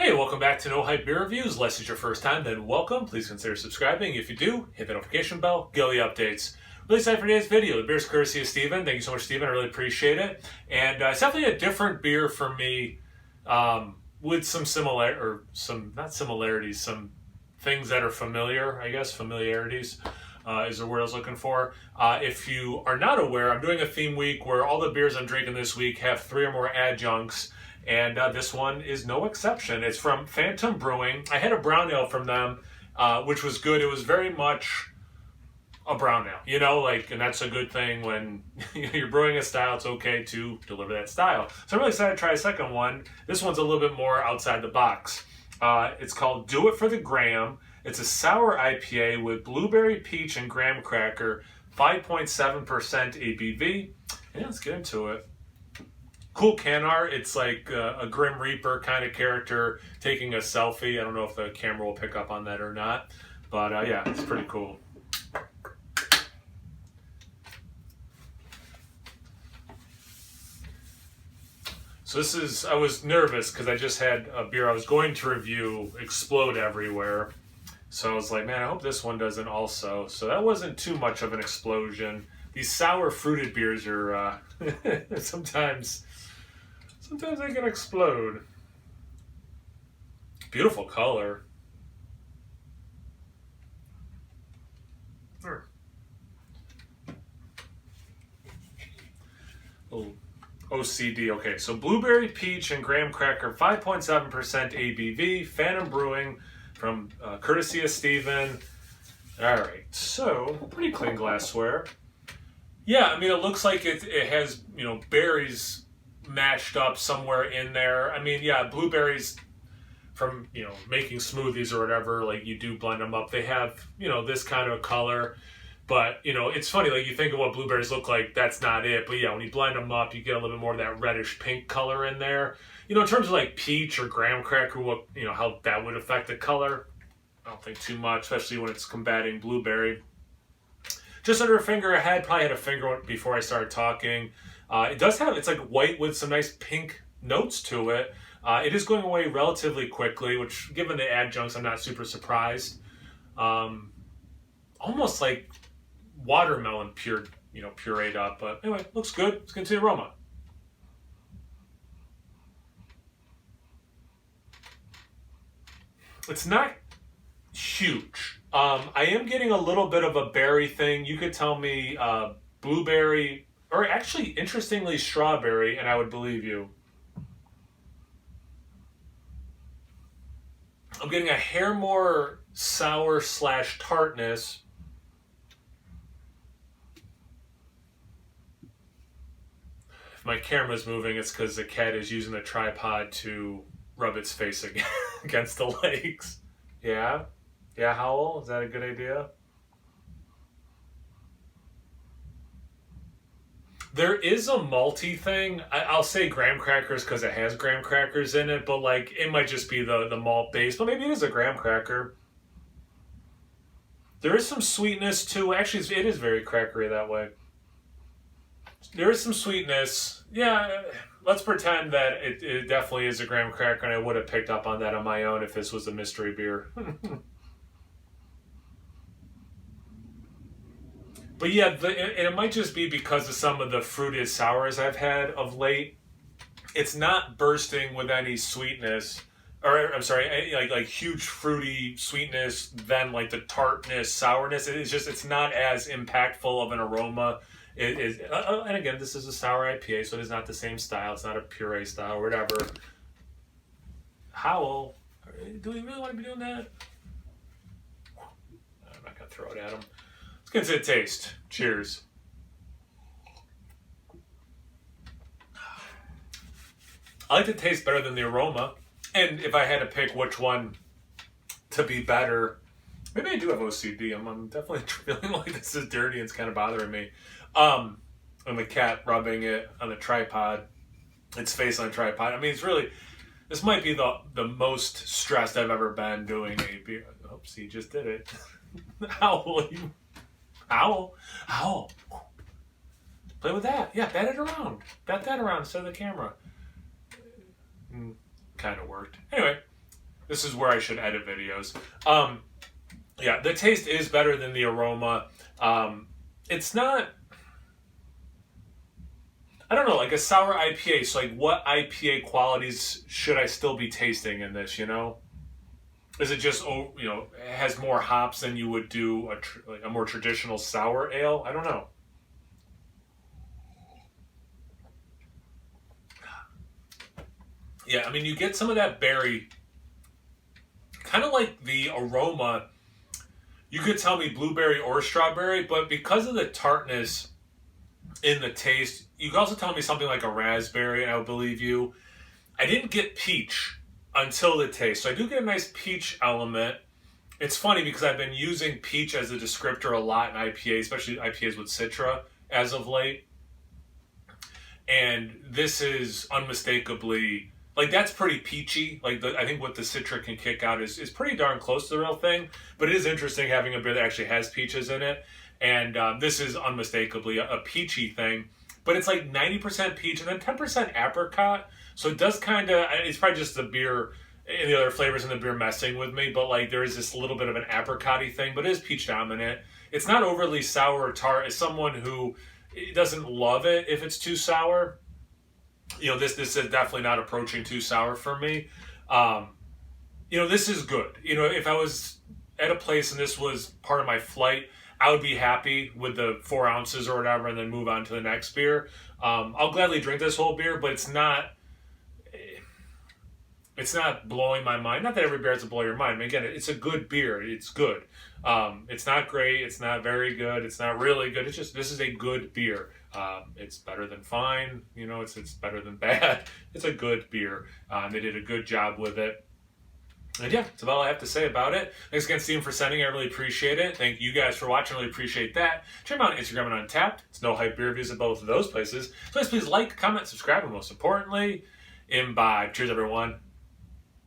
Hey, welcome back to No Hype Beer Reviews. Unless it's your first time, then welcome. Please consider subscribing. If you do, hit the notification bell, get all the updates. Really excited for today's video. The beer's courtesy of Steven. Thank you so much, Steven. I really appreciate it. And it's definitely a different beer for me with some not similarities, some things that are familiar, I guess. Familiarities is the word I was looking for. If you are not aware, I'm doing a theme week where all the beers I'm drinking this week have 3 or more adjuncts. And this one is no exception. It's from Phantom Brewing. I had a brown ale from them, which was good. It was very much a brown ale, and that's a good thing when you're brewing a style. It's okay to deliver that style. So I'm really excited to try a second one. This one's a little bit more outside the box. It's called Do It for the Gram. It's a sour IPA with blueberry, peach, and graham cracker, 5.7% ABV. Yeah, let's get into it. Cool can art. It's like a Grim Reaper kind of character taking a selfie. I don't know if the camera will pick up on that or not. But yeah, it's pretty cool. So I was nervous because I just had a beer I was going to review explode everywhere. So I was like, man, I hope this one doesn't also. So that wasn't too much of an explosion. These sour fruited beers are sometimes they can explode. Beautiful color. Little OCD. Okay, so blueberry, peach, and graham cracker, 5.7% ABV. Phantom Brewing from courtesy of Steven. All right, so pretty clean glassware. Yeah, I mean, it looks like it has, berries mashed up somewhere in there. I mean, yeah, blueberries from, making smoothies or whatever, like you do blend them up. They have, this kind of color. But, it's funny, like you think of what blueberries look like, that's not it. But yeah, when you blend them up, you get a little bit more of that reddish pink color in there. In terms of like peach or graham cracker, what, how that would affect the color, I don't think too much, especially when it's combating blueberry. Just under a finger ahead, probably had a finger before I started talking. It's like white with some nice pink notes to it. It is going away relatively quickly, which given the adjuncts, I'm not super surprised. Almost like watermelon pureed up, but anyway, looks good. Let's get into the aroma. It's not huge. I am getting a little bit of a berry thing. You could tell me blueberry, or actually, interestingly, strawberry, and I would believe you. I'm getting a hair more sour / tartness. If my camera's moving, it's because the cat is using the tripod to rub its face against the legs. Yeah? Yeah, Howell? Is that a good idea? There is a malty thing. I'll say graham crackers because it has graham crackers in it, but like it might just be the malt base, but maybe it is a graham cracker. There is some sweetness too. Actually, it is very crackery that way. There is some sweetness. Yeah, let's pretend that it definitely is a graham cracker, and I would have picked up on that on my own if this was a mystery beer. But yeah, and it might just be because of some of the fruited sours I've had of late. It's not bursting with any sweetness, or I'm sorry, like huge fruity sweetness than like the tartness, sourness. It's not as impactful of an aroma. It is, and again, this is a sour IPA, so it is not the same style. It's not a puree style or whatever. Howell, do we really want to be doing that? I'm not gonna throw it at him. Let's get to the taste. Cheers. I like the taste better than the aroma. And if I had to pick which one to be better, maybe I do have OCD. I'm definitely feeling like this is dirty and it's kind of bothering me. And the cat rubbing it on the tripod, its face on the tripod. I mean, it's really, this might be the most stressed I've ever been doing a beer. Oops, he just did it. Owl. Play with that. Yeah, bat it around. Bat that around instead of the camera. Kind of worked. Anyway, This is where I should edit videos. Yeah, the taste is better than the aroma. It's not, I don't know, like a sour IPA. So like what IPA qualities should I still be tasting in this, you know? Is it just, it has more hops than you would do like a more traditional sour ale? I don't know. Yeah, I mean, you get some of that berry, kind of like the aroma. You could tell me blueberry or strawberry, but because of the tartness in the taste, you could also tell me something like a raspberry, and I would believe you. I didn't get peach until the taste, so I do get a nice peach element. It's funny because I've been using peach as a descriptor a lot in IPA, especially IPAs with Citra as of late. And this is unmistakably, like, that's pretty peachy. Like, I think what the Citra can kick out is pretty darn close to the real thing. But it is interesting having a beer that actually has peaches in it. And this is unmistakably a peachy thing. But it's like 90% peach and then 10% apricot. So it does kind of, it's probably just the beer and the other flavors in the beer messing with me. But like there is this little bit of an apricot-y thing, but it is peach dominant. It's not overly sour or tart. As someone who doesn't love it if it's too sour, this is definitely not approaching too sour for me. This is good. If I was at a place and this was part of my flight, I would be happy with the 4 ounces or whatever and then move on to the next beer. I'll gladly drink this whole beer, but it's not blowing my mind. Not that every beer has to blow your mind. I mean, again, it's a good beer. It's good. It's not great. It's not very good. It's not really good. It's just, this is a good beer. It's better than fine. It's better than bad. It's a good beer. They did a good job with it. And yeah, that's about all I have to say about it. Thanks again, Steven, for sending. I really appreciate it. Thank you guys for watching. I really appreciate that. Check me out on Instagram and Untapped. It's No Hype Beer Reviews at both of those places. So please like, comment, subscribe, and most importantly, imbibe. Cheers, everyone.